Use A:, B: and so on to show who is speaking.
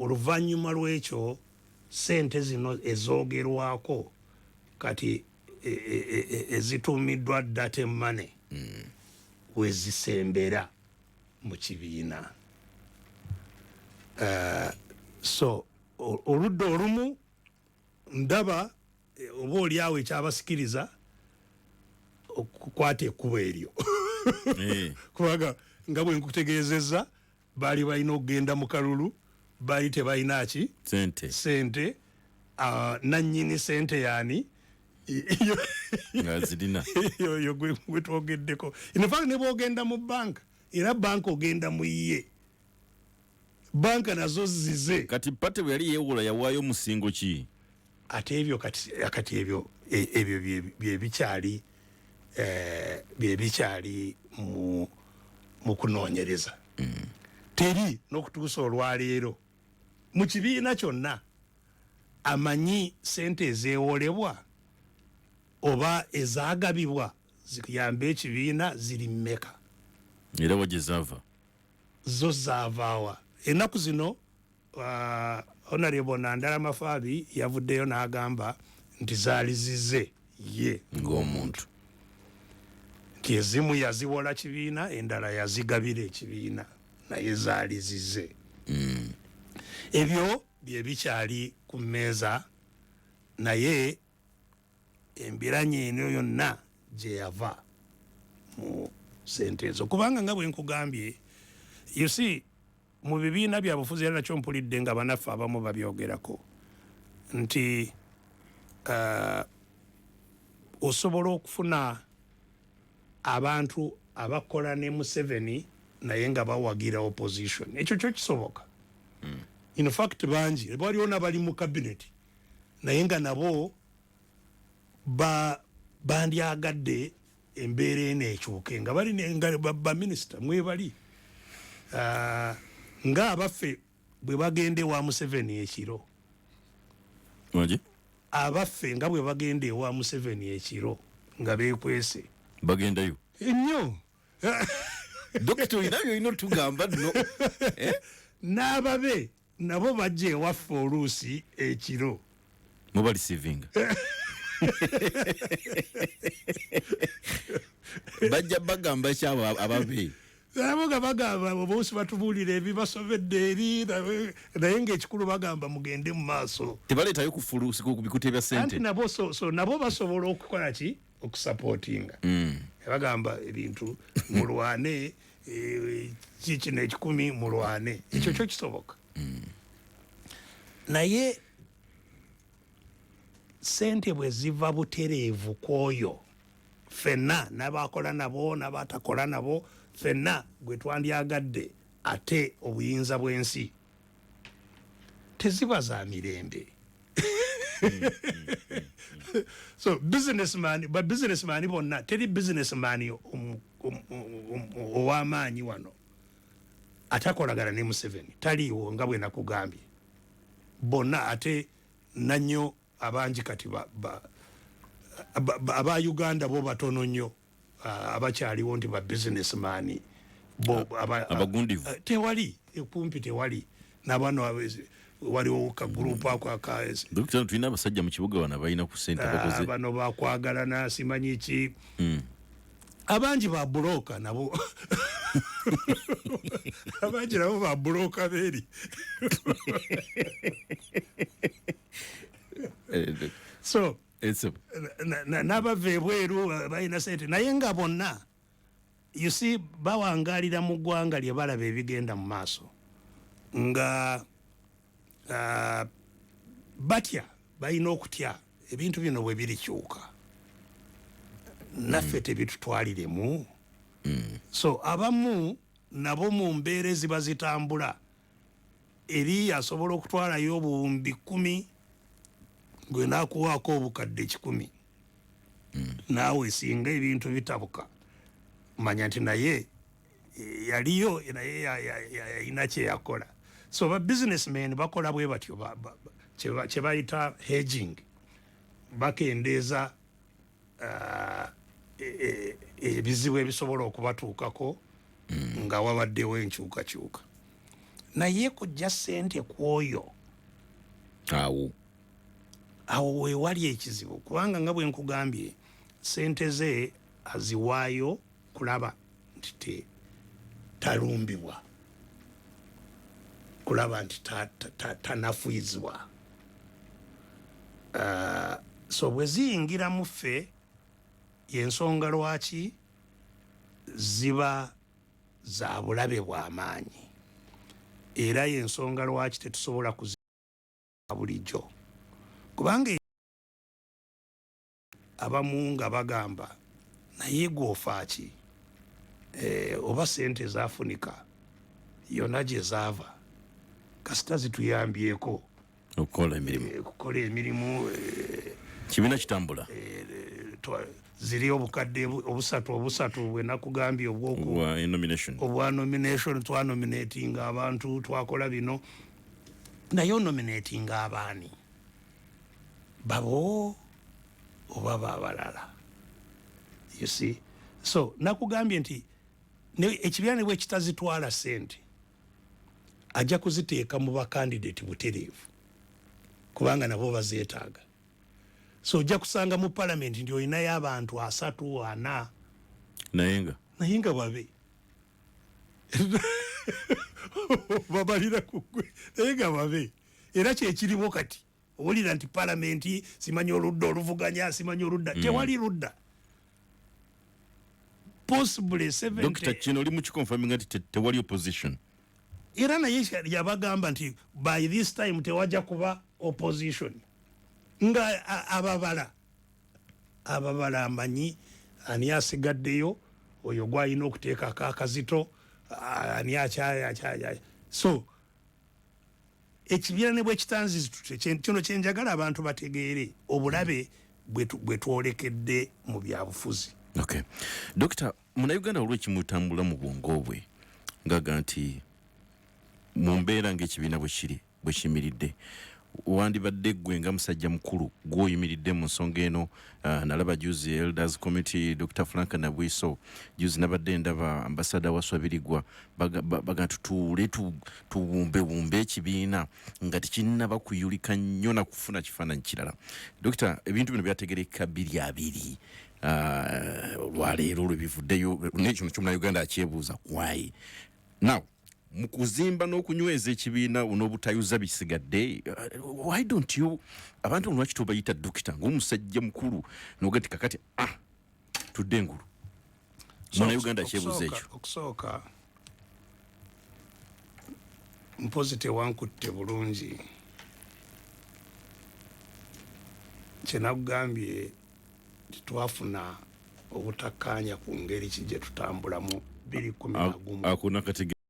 A: oluvannyuma lw'ekyo ssente zino ezoogerwako kati ezituumiddwa data money wezisembera mu kibiina. So oludda olumu ndaba oba oliawo ekyabasikiriza okukwata ekkubo eryo kubanga nga bwe nkutegeezezza baali balina okugenda mu kalulu baali tebalina ki ssente nannyini ssente yaani yo gwe twogeddeko. infact ne bwogenda mu banka era banka ogenda mu ye banka nazo zize
B: kati pate bwe yali yeewola yawaayo musingo ki
A: ate ebyo kati ebyo byebikyali mu kunoonyereza teri n'okutuusa olwaleero mu kibiina kyonna amanyi ssente ezeewolebwa oba ezaagabibwa ziyamba ekibiina ziri mmeka
B: era wa gyezaava
A: zo zaavaawa. Ennaku zino Honorable Nandala Mafaabi yavuddeyo n'agamba nti zaali zize ye ng'omuntu nti ezimu yaziwola kibiina endala yazigabira ekibiina naye zaali zize. Ebyo bye bikyali ku mmeeza naye embiranye eno yonna gye yava mu ssente ezo kubanga nga bwe nkugambye you see mu bibiina byabufuzi era nakyo mpulidde nga banaffe abamu babyogerako nti osobola okufuna abantu abakola ne Museveni naye nga bawagira opposition ekyo kyo kisoboka. In fact bangi waliwo n'abali mu cabinet naye nga nabo bandyagadde embeera eno ekyuke nga bali nga baminisita mwebali nga abaffe bwe bagende wa Museveni ekiro abaffe nga bwe bagende ewa Museveni ekiro nga beekwese
B: bagendayo
A: ennyo
B: dokita olinayo olina otugamba nno
A: n'ababe nabo bajja ewaffe oluusi ekiro
B: muba receiving bajja bagamba kyabo ababe
A: abo nga bagamba boosi batubuulira ebibasobedde eri naye ng'ekikulu bagamba mugende mu maaso
B: tebaleetayo kufuluusi ku bikuta bya ssente
A: anti nabo so nabo basobola okukola ki okusapootinga bagamba ebintu mulwane kikino ekikumi mulwane ekyo kyo kisoboka naye ssente bwe ziva butereevu kwoyo fenna n'abakola nabo n'abatakola nabo fenna gwe twandyagadde ate obuyinza bw'ensi teziba za mirembe. So businessman bonna teri businessman ow'amaanyi wano atakolagana ne Museveni taliiwo nga bwe nakugambye bonna ate nannyo abangi kati aba Uganda bo batono nnyo abakyaliwo nti ba businessman
B: abagundivu
A: tewali kumpi tewali n'abano waliwo ka group ako
B: Dr. tulina abasajja mu kibuga bano balina ku ssente bakoze
A: bano bakwagalana simanyi ki abangi ba broka nabo abangi nabo ba broka beeri so n'abava ebweru balina ssente naye nga bonna you see bawangalira mu ggwanga lye balaba ebigenda mu maaso nga batya balina okutya ebintu bino bwe birikyuka naffe tebitutwaliremu so abamu nabo mu mbeera eziba zitambula eri asobola okutwalayo obuwumbi 10 gwe naakuwaako obukadde 100 naawe singa ebintu bitabuka manya nti naye yaliyo naye yalina kyeyakola. So ba businessmen bakola bwe batyo kye bayita hedging bakendeeza ebizibu ebisobola okubatuukako nga wabaddewo enkyukakyuka naye kujja ssente kwoyo awo wewali ekizibu kubanga nga bwe nkugambye ssente ze aziwaayo kulaba nti talumbibwa kulaba nti tanafuizibwa so bwe ziyingira mu ffe yensonga lwaki ziba za bulabe bw'amaanyi era yensonga lwaki tetusobola kuzibwa bulijjo kubanga abamu nga bagamba naye gwofaaki oba ssente zafunika yonna gye zaava kasita zituyambyeko okukola emirimu
B: kibiina kitambula
A: ziri obukadde obusatu bwe nakugambye obwa nomination twanominatinga abantu twakola bino naye onominatinga abaani babo oba babalala you see so nakugambye nti ekibiina ne bwe kitazitwala ssente ajja kuziteeka mu bakandidate butereevu kubanga nabo bazeetaaga so ojja kusanga mu palamenti nti olinayo abantu 3 4 naye nga babe babalira kugwe naye nga babe era kyekiriwo kati owulira nti palamenti simanyi oludda oluvuganya simanyi oludda tewali ludda possibly 70
B: Dr. Kino oli mukikonfaminga nti tewali opposition
A: era naye yabagamba nti by this time tewajja kuba opposition nga ababala amanyi ani asigaddeyo oyo gwalina okuteekako akazito ani akyaya so ekibiina ne bwe kitanzi kino kyenjagala abantu bategeere obulabe bwe twolekedde mu byabufuzi.
B: Okay. Dokita, munnayuganda olw'ekimutambula mu bwongo bwe ngaga nti mu mbeera ng'ekibiina bwe kimiridde wandibadde ggwe nga musajja mukulu gw'oyimiridde mu nsonga eno nalaba juzi elders committee Dr. Frank Nabwiso juzi nabadde ndaba ambasada Waswabirigwa baga tutuule tuwumbewumbe ekibiina nga tekinnaba kuyulika nnyo na kufuna kifaananyi kirala. Dokita, ebintu bino byategereka 2 olwaleero lwebivuddeyo nekino ky'omunnayuganda akyebuuza kwayi now mukuzimba n'okunyweza ekibiina n'obutayuza bisigadde why don't you abantu lwaki tobayita dokita ng'omusajja mukulu n'ogati kakati tudde engulu munnayuganda akyebuuza ekyo
A: okusooka mpozi tewankutte bulungi kyenakugambye titwafuna obutakkaanya ku ngeri ki gye tutambulamu 2011